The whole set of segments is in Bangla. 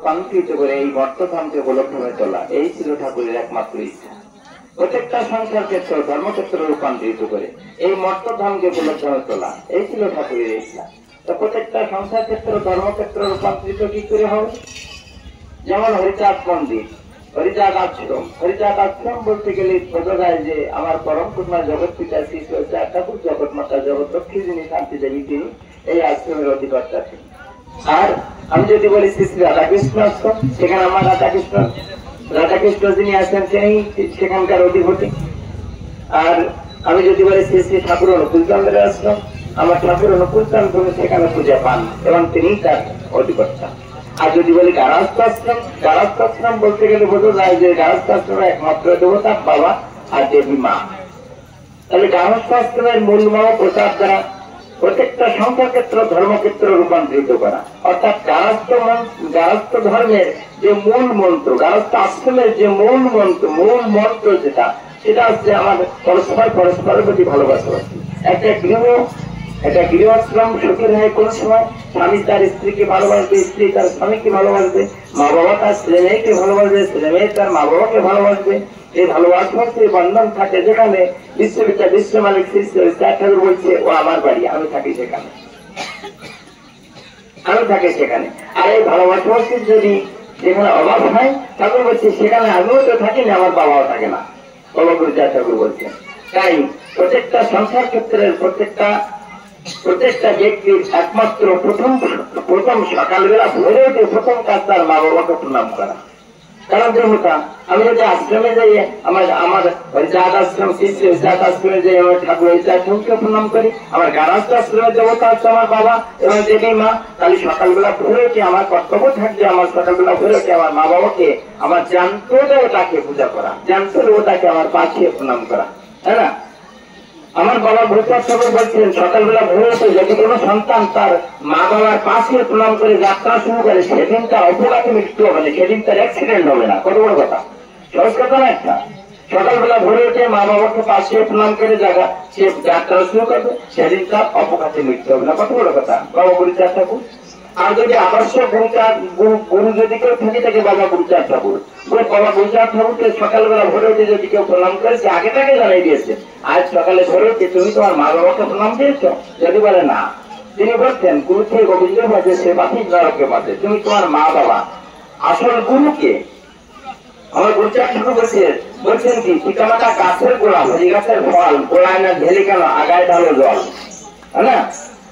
রূপান্তরিত করে এই বর্তধামকে গোলকধামে তোলা, এই ছিল ঠাকুরের একমাত্র ইচ্ছা। প্রত্যেকটা সংসার ক্ষেত্র ধর্মক্ষেত্র রূপান্তরিত করে এই মর্তধামকে গোলকধামে তোলা, এই ছিল ঠাকুরের ইচ্ছা। তো প্রত্যেকটা সংসার ক্ষেত্র ধর্মক্ষেত্র রূপান্তরিত কি করে হবে? যেমন হরিচাঁদ মন্দির, হরিচাঁদ আশ্রম। হরিচাঁদ আশ্রম বলতে গেলে বোঝা যায় যে আমার পরম কন্যা জগৎ পিতা শ্রী হরিচাঁদ ঠাকুর, জগৎ মাতা জগৎ লক্ষ্মী যিনি শান্তি দেবী, তিনি এই আশ্রমের অধিকর্তা ছিলেন। আর আমি যদি বলি শ্রী শ্রী রাধাকৃষ্ণ আশ্রম, সেখানে আমার রাধাকৃষ্ণ যিনি আছেন তিনি সেখানকার অধিপতি। আর আমি যদি বলি শ্রী শ্রী ঠাকুর অনুকূলচন্দ্রের আশ্রম, আমার ঠাকুর অনুকূলচন্দ্র সেখানে পূজা পান এবং তিনি তার অধিকর্তা। আর যদি বলি গারস্থ আশ্রম বলতে গেলে বোঝা যায় যে গারস্থ আশ্রমের একমাত্র দেবতা বাবা আর দেবী মা। তাহলে গারস্থ আশ্রমের মূল মহ প্রচার দ্বারা প্রত্যেকটা সংসার ক্ষেত্র ধর্মক্ষেত্র রূপান্তরিত করা, অর্থাৎ গারস্থ ধর্মের যে মূল মন্ত্র, গারস্থ আশ্রমের যে মূল মন্ত্র সেটা হচ্ছে আমার পরস্পরের প্রতি ভালোবাসা। একটা গৃহশ্রম সুখের হয় কোন সময়? স্বামী তার স্ত্রীকে ভালোবাসবে, স্ত্রী তার স্বামীকে ভালোবাসবে, মা বাবা তার ছেলে মেয়েকে ভালোবাসবে, ছেলে মেয়ে তার মা বাবাকে ভালোবাসবে। এই ভালোবাসার যে বন্ধন থাকে, যেখানে বিশ্ব মালিক শ্রী ঠাকুর বলছে ও আমার বাড়ি, আমি থাকি সেখানে। আর এই ভালোবাসা যদি যেখানে অভাব হয়, ঠাকুর বলছে সেখানে আমিও তো থাকি না, আমার বাবাও থাকে না, বাবা গুরুচাঁদ ঠাকুর বলছেন। তাই প্রত্যেকটা সংসার ক্ষেত্রের প্রত্যেকটা ব্যক্তির একমাত্র প্রথম সকালবেলা ভোরে উঠে প্রথম কাজ তার মা বাবাকে প্রণাম করা। কারণ দেবতা, আমি যদি আশ্রমে যাই, আমার হরিচাঁদ আশ্রম শ্রী হরিচাঁদ আশ্রমে যাই, আমার ঠাকুর হরিচাঁদ ঠাকুরকে প্রণাম করি। আমার গারস্থ আশ্রমের দেবতা হচ্ছে আমার বাবা এবং দেবী মা। তাহলে সকালবেলা ভোরে উঠে আমার কর্তব্য থাকবে, আমার সকালবেলা ভোরে উঠে আমার মা বাবাকে, আমার জ্যান্ত দেবতাকে পূজা করা, জ্যান্ত দেবতাকে আমার পাশে প্রণাম করা, তাই না? আমার বাবা গুরুচাঁদ ঠাকুর বলছিলেন সকালবেলা ভোরে উঠে যদি কোনো সন্তান তার মা বাবার পাশে প্রণাম করে যাত্রা শুরু করে, সেদিন তার অপঘাতে মৃত্যু হবে না, সেদিন তার অ্যাক্সিডেন্ট হবে না। কত বড় কথা, সহজ কথা না একটা? সকালবেলা ভোরে উঠে মা বাবাকে পাশে প্রণাম করে সে যাত্রা শুরু করবে, সেদিন তার অপঘাতে মৃত্যু হবে না। কত বড় কথা বাবা গুরুচাঁদ ঠাকুর। আর যদি আদর্শ গুরু যদি কেউ থাকে বাবা গুরুচাঁদ ঠাকুর, বাবা গুরুচাঁদ ঠাকুরকে সকালবেলা ভোরে উঠে যদি কেউ প্রণাম করেছে, আগে তাকে জানাই দিয়েছে আজ সকালে ভোরে উঠে তুমি তোমার মা বাবাকে প্রণাম দিয়েছ? যদি বলে না, তিনি বলছেন গুরু থেকে গোবিন্দ বাজে সে বাতি নরকে বাজে, তুমি তোমার মা বাবা আসল গুরুকে। আমার গুরুচাঁদ ঠাকুর বলছেন কি, পিতামাতা গাছের গোড়া, হরি গাছের ফল, গোড়ায় না ঢেলে কেন আগায় ঢালো জল, তাই না?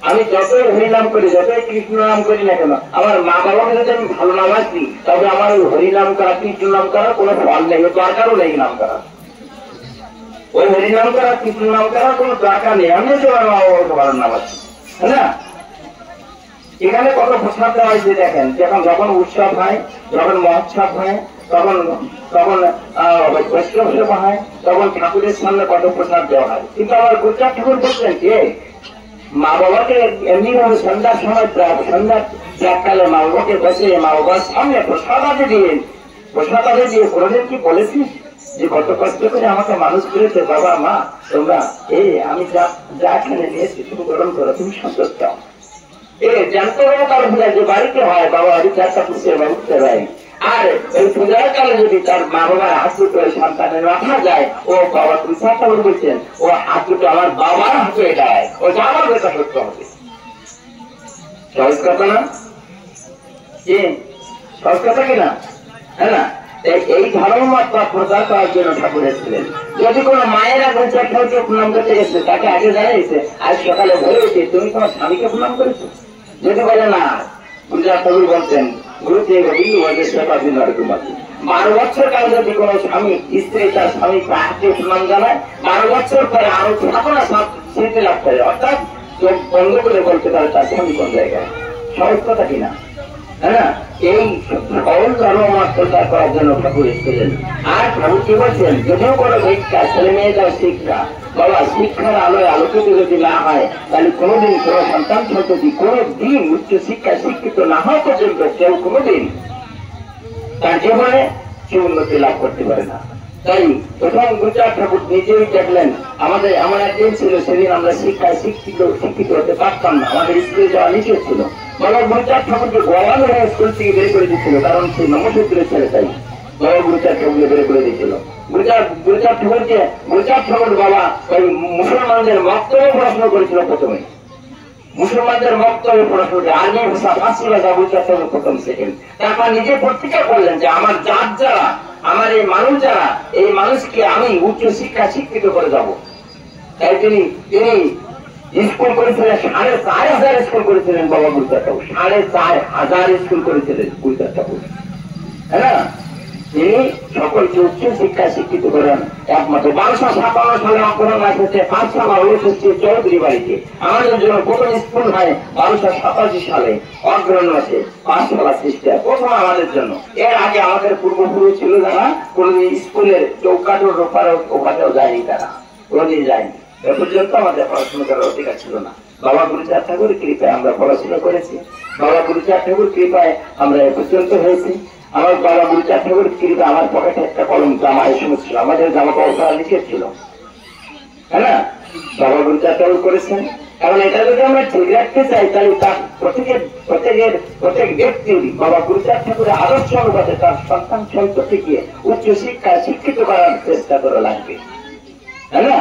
আমি যতই হরিনাম করি, যতই কৃষ্ণ নাম করি না কেন, আমার মা বাবাকে যদি আমি ভালো নাম আসি, তবে আমার ওই হরিনাম করা কৃষ্ণ নাম করার কোনো ফল নেই, দরকারও নেই নাম করা। ওই হরিনাম করা কৃষ্ণ নাম করার কোনো দরকার নেই, আমি যে আমার মা বাবাকে ভালো নাম আসি, তাই না? এখানে কত প্রসাদ দেওয়া হয়েছে দেখেন, যখন উৎসব হয়, যখন মহোৎসব হয়, তখন বৈষ্ণব সেবা হয়, তখন ঠাকুরের সামনে কত প্রসাদ দেওয়া হয়। কিন্তু আমার গুরুচাঁদ ঠাকুর বলছেন যে মা বাবাকে এমনি ভাবে সন্ধ্যার সময় সন্ধ্যার প্রাককালে মা বাবাকে বসে মা বাবার সামনে প্রসাদ দিয়ে কোনদিন কি বলেছিস যে কত কষ্ট করে আমাকে মানুষ করেছে বাবা মা, তোমরা আমি যা এখানে নিয়েছি তুমি গ্রহণ করো, তুমি সন্তোষ দাও। জানতে হবে তার ভুলে যে বাড়িতে হয় বাবা হরিচাঁদ ঠাকুর সেবা দেয়। আর এই পূজার কালে যদি তার মা বাবার হাত দুটো সন্তানের মাথা যায়, ও বাবা গুরুচাঁদ ঠাকুর বলছেন ও হাত দুটো আমার বাবার হাতে যায়, ও আমার বেটা সত্য হবে। সহজ কথা না? সহজ কথা কিনা, হ্যাঁ না? এই ধর্ম প্রচার করার জন্য ঠাকুর এসেছিলেন। যদি কোনো মায়েরা গুরুচাঁদ ঠাকুরকে প্রণাম করতে গেছে, তাকে আগে জানাইছে আজ সকালে ভোরে উঠে তুমি তোমার স্বামীকে প্রণাম করেছো? যদি বলে না, গুরুচাঁদ ঠাকুর বলছেন গুরু থেকে গোবিন্দ বলছে সেবা দিন 12 বছর কালে যদি কোনো স্বামী স্ত্রী তার স্বামী হাতে প্রণাম জানায়, 12 বছর পরে আরো সাধনা স্মৃতি লাভ করে, অর্থাৎ চোখ বন্ধ করে বলতে পারে তার স্বামী কোন জায়গায়। সহজ কথা কিনা, হ্যাঁ? এই সহজ ধর্মমত প্রচার করার জন্য ঠাকুর এসেছিলেন। আর ঠাকুর কি বলছেন, যদিও কোনো ভিক্ষা ছেলে মেয়েদের শিক্ষা, বাবা শিক্ষার আলোয় আলোকিত যদি না হয়, তাহলে কোনোদিন কোনো সন্তান সন্ততি কোনোদিন উচ্চ শিক্ষায় শিক্ষিত না হওয়া পর্যন্ত কেউ কোনোদিন তার জীবনে সে উন্নতি লাভ করতে পারে না। তাই প্রথম গুরুচাঁদ ঠাকুর নিজেই দেখলেন আমাদের এমন একদিন ছিল, সেদিন আমরা শিক্ষায় শিক্ষিত হতে পারতাম না, আমাদের স্কুলে যাওয়া নিষেধ ছিল। বাবা গুরুচাঁদ ঠাকুরকে গলা ধরে স্কুল থেকে বের করে দিচ্ছিল, কারণ সেই নমসূত্রের ছেলে তাই বাবা গুরুচাঁদ ঠাকুরকে বের করে দিচ্ছিল। গুরুচাঁদ ঠাকুর বাবা ওই মুসলমানদের মক্তবে পড়াশোনা করেছিল প্রথমে, মুসলমানদের মক্তবে পড়াশোনা করে আর্মি ভাষা ফার্সি ভাষা গুরুচাঁদ ঠাকুর প্রথম সেকেন্ড। তারপর নিজে পত্রিকা করলেন যে আমার জাত যারা, আমার এই মানুষ যারা, এই মানুষকে আমি উচ্চ শিক্ষা শিক্ষিত করে যাব। তাই তিনি স্কুল করেছিলেন, 4,500 স্কুল করেছিলেন বাবা গুরুচাঁদ ঠাকুর, 4,500 স্কুল করেছিলেন গুরুচাঁদ ঠাকুর, হ্যাঁ না? তিনি সকলকে উচ্চ শিক্ষা শিক্ষিত করেন। একমাত্র 1257 সালে অগ্রহণ এসেছে পাঠশালা এসেছে চৌধুরী বাড়িতে। আমাদের জন্য প্রথম স্কুল হয় 1287 সালে অগ্রহণ আছে পাঠশালা সৃষ্টি প্রথম আমাদের জন্য। এর আগে আমাদের পূর্বপুরুষ ছিল যারা কোনদিন স্কুলের চৌকাঠের ওপারেও যায়নি, তারা কোনদিন যায়নি। এ পর্যন্ত আমাদের পড়াশোনা করার অধিকার ছিল না। বাবা গুরুচাঁদ ঠাকুর কৃপায় আমরা পড়াশোনা করেছি, বাবা গুরুচাঁদ ঠাকুর কৃপায় আমরা এ পর্যন্ত হয়েছি। আমার বাবা গুরুচাঁদ ঠাকুর কৃপা আমার পকেটে একটা কলম জামা এই সময় ছিল, আমাদের জামা কাপড় লিখেছিল, হ্যাঁ না? বাবা গুরুচাঁদ ঠাকুর করেছেন। কারণ এটা যদি আমরা ঠিক রাখতে চাই তাহলে তার প্রত্যেক ব্যক্তির বাবা গুরুচাঁদ ঠাকুরের আদর্শ অনুপাতে তার সন্তান সন্ততিকে উচ্চ শিক্ষা শিক্ষিত করার চেষ্টা করা লাগবে, তাই না?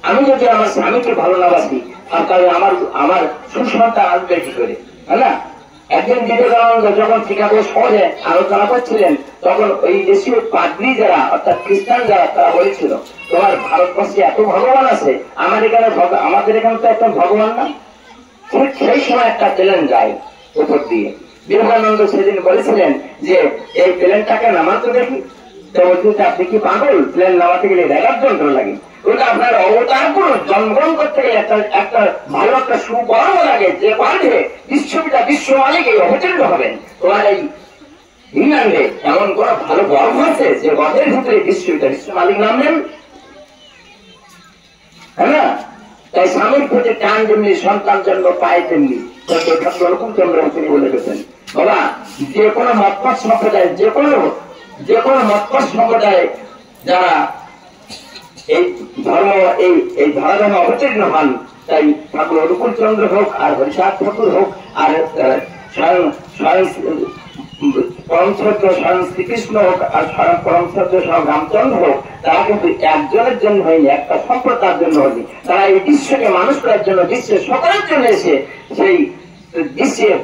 আমি যদি আমার স্বামীকে ভালো না বাসি তাহলে আমার সুসন্তান আসবে কি করে, তাই না? একদিন বিবেকানন্দ যখন শিকাগো শহরে আলোচনা করছিলেন তখন ওই দেশীয় পাদ্রী যারা অর্থাৎ খ্রিস্টান যারা তারা বলেছিল তোমার ভারতবর্ষে এত ভগবান আছে, আমাদের এখানে তো একটা ভগবান না। ঠিক সেই সময় একটা প্লেন যায় উপর দিয়ে। বিবেকানন্দ সেদিন বলেছিলেন যে এই প্লেনটাকে নামাতে দেখি, তো বলছে আপনি কি পাগল, প্লেন নামাতে গেলে রেগার যন্ত্র লাগে, ওটা আপনার অবতার পুরো জন্মগ্রহণ করতে গেলে একটা ভালো একটা সুকর্ম লাগে, যে পারবে বিশ্ব মালিক এই অবতীর্ণ হবেন। তোমার এই ইংল্যান্ডে এমন কোন ভালো গর্ভ আছে যে গর্ভের ভিতরে বিশ্ব মালিক নামবেন, হ্যাঁ না? তাই স্বামীর প্রতি টান যেমনি সন্তান জন্ম পায় তেমনি ঠাকুর চন্দ্র তিনি বলে গেছেন বাবা যে কোনো মতপথ সম্প্রদায় যে কোনো মতপথ সম্প্রদায় যারা এই ধর্ম এই ধর্ম অবতীর্ণ হন, তাই ঠাকুর অনুকূল চন্দ্র হোক আর হরিচাঁদ ঠাকুর হোক আর পরমশ্রদ্ধ স্বয়ং শ্রীকৃষ্ণ হোক আর স্বয়ং পরমশ্রদ্ধ স্বয়ং রামচন্দ্র হোক, তারা কিন্তু একজনের জন্য হয়নি, একটা সম্প্রদায়ের জন্য হয়নি। তারা এই বিশ্বকে মানুষ করার জন্য, বিশ্বের সকলের জন্য এসে সেই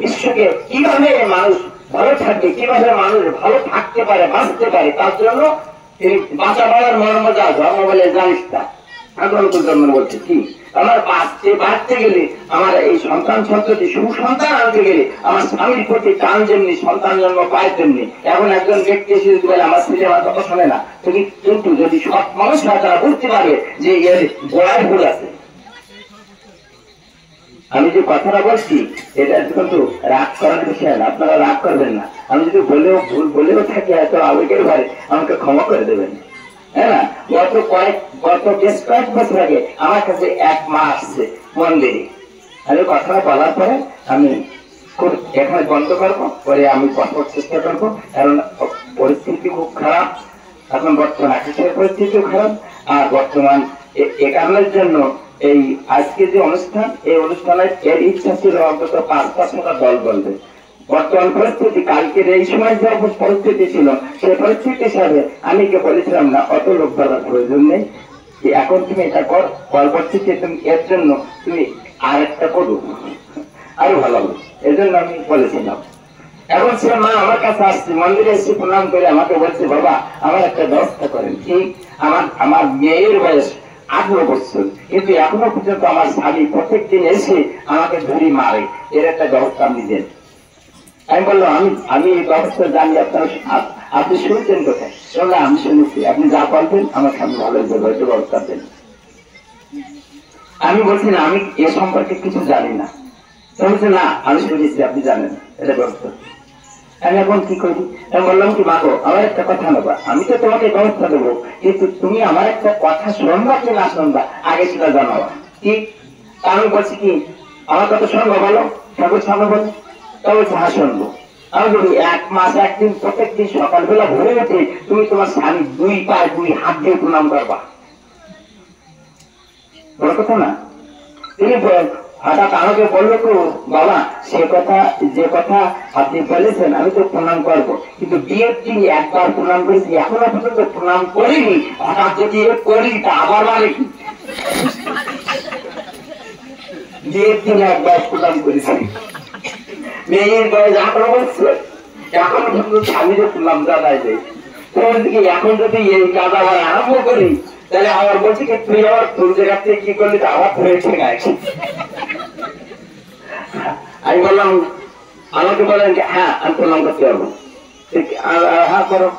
বিশ্বকে কিভাবে মানুষ ভালো থাকবে, কিভাবে মানুষ ভালো থাকতে পারে, বাঁচতে পারে, তার জন্য তিনি বাঁচা বলার মর্ম যা ধর্ম বলে জানিস তা অনুকূল জন্ম বলছে কি আমার বাঁচতে গেলে, আমার এই সন্তান সন্ততি সুসন্তান আনতে গেলে আমার স্বামীর প্রতি টান যেমনি সন্তান জন্ম পায় তেমনি। এখন একজন ব্যক্তি এসে বলে আমার ছেলে আমার কথা শোনে না, কিন্তু যদি সৎ মানুষ হয় তারা বুঝতে পারবে যে এর গোড়ায় ভুল আছে। আমি যে কথাটা বলছি এটা কিন্তু রাগ করার বিষয় না, আপনারা রাগ করবেন না। আমি যদি ভুল বলেও থাকি এত আবেগের ভারে আমাকে ক্ষমা করে দেবেন, হ্যাঁ না? গত বেশ কয়েক বছর আগে আমার কাছে এক মা আসছে মন্দিরে, আমি কথাটা বলার পরে আমি খুব এখানে বন্ধ করবো, পরে আমি বসার চেষ্টা করবো, কারণ পরিস্থিতি খুব খারাপ এখন, বর্তমান আকাশের পরিস্থিতিও খারাপ। আর বর্তমান এ কারণের জন্য এই আজকে যে অনুষ্ঠান, এই অনুষ্ঠানের এর ইচ্ছা ছিল অন্তত 5-6টা দল বলবে। বর্তমান পরিস্থিতি কালকের এই সময় যে পরিস্থিতি ছিল সেই পরিস্থিতি হিসাবে আমি কে বলেছিলাম না অত লোক বলার প্রয়োজন নেই, এখন তুমি এটা পরবর্তীতে তুমি এর জন্য তুমি আর একটা করো, আরো ভালো হবে, এই জন্য আমি বলেছিলাম। এখন সে মা আমার কাছে আসছে, মন্দিরে এসে প্রণাম করে আমাকে বলছে বাবা আমার একটা ব্যবস্থা করেন। ঠিক আমার মেয়ের বয়স 18 বছর, কিন্তু এখনো পর্যন্ত আমার স্বামী প্রত্যেকদিন এসে আমাকে ধরি মারে, এর একটা ব্যবস্থা আপনি দেন। আমি বললাম আমি এই ব্যবস্থা জানি, আপনি শুনছেন কোথায়? বললাম আমি শুনেছি, আপনি যা বলবেন আমার সামনে ভালো ব্যবস্থা দেন। আমি বলছি না আমি এ সম্পর্কে কিছু জানি না, বলছে না আমি শুনেছি আপনি জানেন, এটা ব্যবস্থা। আমি এখন কি করি? আমি বললাম কি মাগো আমার একটা কথা নেবা, আমি তো তোমাকে ব্যবস্থা দেবো, কিন্তু তুমি আমার একটা কথা শুনবা কি না শুনবা আগে সেটা জানাবা। কি আমি বলছি কি আমার কথা শুনবো বলো, ঠাকুর সামনে বলো, তা বলছে হ্যাঁ শুনবো। আমি বলি 1 মাস 1 দিন প্রত্যেকদিন সকালবেলা ভরে উঠে তুমি তোমার স্বামী 2 পায়ে 2 হাত দিয়ে প্রণাম করবা, বড় কথা না? তিনি হঠাৎ আমাকে বললো তো বাবা সে কথা যে কথা আপনি বলেছেন আমি তো প্রণাম করবো, কিন্তু বিয়ের দিন একবার প্রণাম করেছি এখনো পর্যন্ত প্রণাম করিনি, হঠাৎ যদি করি তা আবার মানে কি? বিয়ের দিন একবার প্রণাম করেছি, মেয়ের বয়স 18 বছর, এখনো পর্যন্ত স্বামীকে প্রণাম জানাই যায়। এখন যদি এই কাজ আবার আরম্ভ করি তাহলে আমার বলছি কি তুই আবার তোর জায়গা থেকে কি করলি আবার হয়েছে গাছ। আমি বললাম আমাকে বলেন যে হ্যাঁ আমি প্রণাম করতে পারবো, হ্যাঁ করো।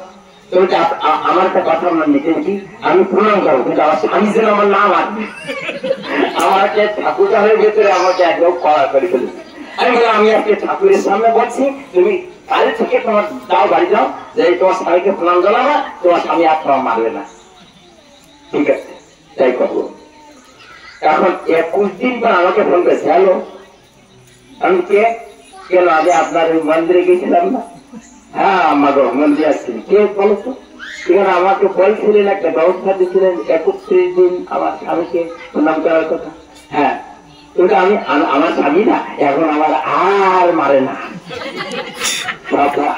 আমার একটা কথা আমার নিতে কি আমি প্রণাম করবো, কিন্তু আমার স্বামী যেন আমার নাম আসবে, আমাকে ঠাকুরটা হয়ে ভেতরে আমাকে একদম কড়া করে ফেলেছে। আমি বললাম আমি আজকে ঠাকুরের সামনে বলছি তুমি কাল থেকে তোমার যাও বাড়ি যাও, যে তোমার স্বামীকে প্রণাম জানাবা, তোমার স্বামী আর তোমার মারবে না, ঠিক আছে তাই করবো। এখন 21 দিন পর আমাকে ফোন করেছে, হ্যালো আমি কে, কেন আমি আপনার মন্দিরে গেছিলাম না? হ্যাঁ আমার মন্দিরে আসছি, কে বলতো? এখানে আমাকে বলছিলেন একটা ব্যবস্থা দিয়েছিলেন 31 দিন আমার স্বামীকে প্রণাম করার কথা। হ্যাঁ কিন্তু আমি আমার স্বামী না এখন আমার আর মারে না,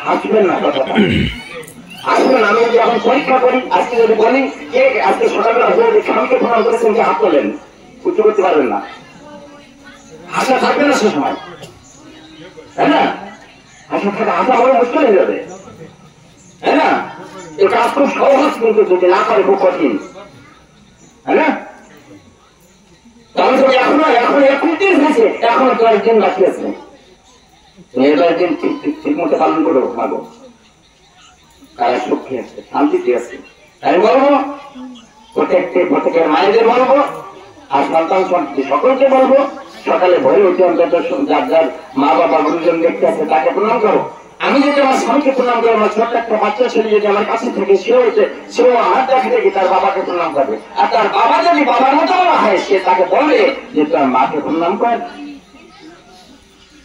হাসবেন না কথাটা, আসবেন। আমি যদি এখন পরীক্ষা করি আজকে যদি বলি কে আজকে সকালে স্বামীকে প্রণাম করেছেন কে হাত তোলেন, উচ্চ করতে পারবেন না, হাসা থাকবে না সে সময়, তাই না? হাসা থাকা হাসা বড় মুশকিল হয়ে যাবে, তাই না? এই কাজ খুব সহজ কিন্তু যদি না করে খুব কঠিন, তাই না? তাহলে এখনো 21 দিন হয়েছে, এখনো 10 দিন বাকি আছে, এবার দিন ঠিক মতো পালন করো মাগো, তারা সুখী আছে শান্তিতে আছে। আমি বলবো প্রত্যেকের মায়েদের বলবো আর সন্তান সকলকে বলবো সকালে ভরে উঠে অন্তত যার যার মা বাবা গুরুজন দেখতে আছে তাকে প্রণাম করো। আমি যদি আমার স্বামীকে প্রণাম করি, আমার ছোট্ট একটা বাচ্চা ছেলে যদি আমার কাছে থেকে সেও আমার দেখে দেখে তার বাবাকে প্রণাম করবে, আর তার বাবা যদি বাবার মতো বলা হয় সে তাকে বলবে যে তার মাকে প্রণাম কর,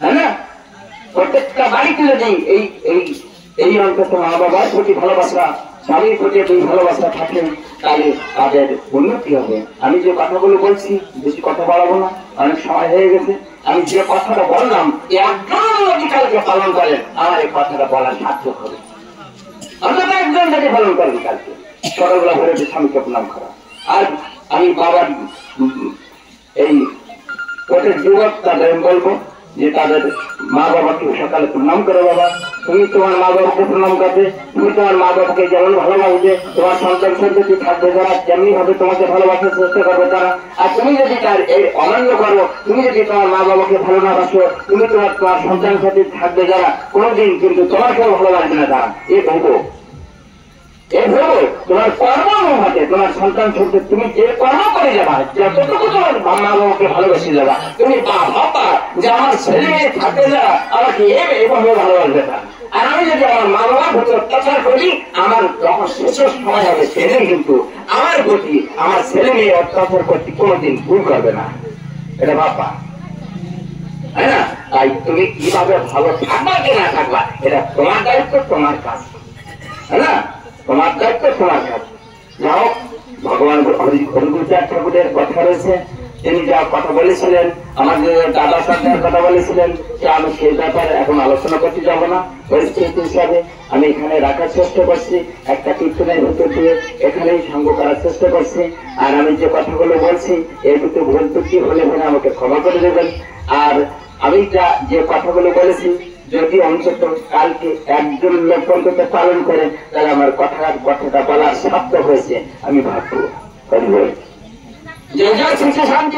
তাই না? প্রত্যেকটা বাড়িতে যদি এই অন্তত মা বাবার প্রতি ভালোবাসা, স্বামীর প্রতি এই ভালোবাসা থাকে তাহলে তাদের উন্নতি হবে। আমি যে কথাগুলো বলছি বেশি কথা বাড়াবো না, অনেক সময় হয়ে গেছে। আমি যে কথাটা বললাম একজন কালকে পালন করেন আমার এই কথাটা বলার সার্থক হবে, অন্তত একজন যদি পালন করেন কালকে সকালবেলা হয়ে স্বামীকে প্রণাম করা। আর আমি বাবার এই প্রত্যেক যুবক তাদের আমি বলবো যে তাদের মা বাবাকে সকালে প্রণাম করে, বাবা তুমি তোমার মা বাবাকে প্রণাম করবে, তুমি তোমার মা বাবাকে যেমন ভালোবাসবে তোমার সন্তান সন্ততি থাকবে যারা যেমনি ভাবে তোমাকে ভালোবাসার চেষ্টা করবে তারা, আর তুমি যদি তার এই অমান্য করো, তুমি যদি তোমার মা বাবাকে ভালো না বাসো, তুমি তোমার সন্তান সাথী থাকবে যারা কোনোদিন কিন্তু তোমাকেও ভালোবাসবে না তারা। এ ভেবো তোমার কর্ম অনুপাতে তোমার সন্তান ছোট তুমি যে কর্ম করে যাবা যতটুকু তোমার মা বাবাকে ভালোবেসে যাবা, তুমি ভাববা যে আমার ছেলে মেয়ে থাকে যারা আমাকে এভাবে ভালোবাসবে না। আর আমি যদি আমার মা বাবার প্রতি অত্যাচার করি আমার যখন শেষ সময় হবে সেদিন কিন্তু আমার প্রতি আমার ছেলে মেয়ে অত্যাচার করতে কোনোদিন ভুল করবে না, এটা ভাববা, তাই না? তাই তুমি কিভাবে ভালো থাকবা কি না থাকবা এটা তোমার দায়িত্ব, তোমার কাজ, তাই না? তোমার দায়িত্ব তোমার কাজ। যাও ভগবান হরিগুরুচাঁদ ঠাকুরের কথা রয়েছে, তিনি যা কথা বলেছিলেন আমাদের দাদা সরকার কথা বলেছিলেন যে আমি সেই ব্যাপারে এখন আলোচনা করতে যাব না, পরিস্থিতি হিসাবে আমি এখানে রাখার চেষ্টা করছি, একটা কীর্তনের ভিতর দিয়ে এখানেই সঙ্গ করার চেষ্টা করছি। আর আমি যে কথাগুলো বলছি এর ভিতরে ভুল ত্রুটি হলে পরে আমাকে ক্ষমা করে দেবেন। আর আমি যে কথাগুলো বলেছি যদি অন্তত কালকে একজন লোক অন্তত পালন করেন তাহলে আমার কথাটা বলার সার্থক হয়েছে আমি ভাববো। জয় জয় শ্রী শান্তি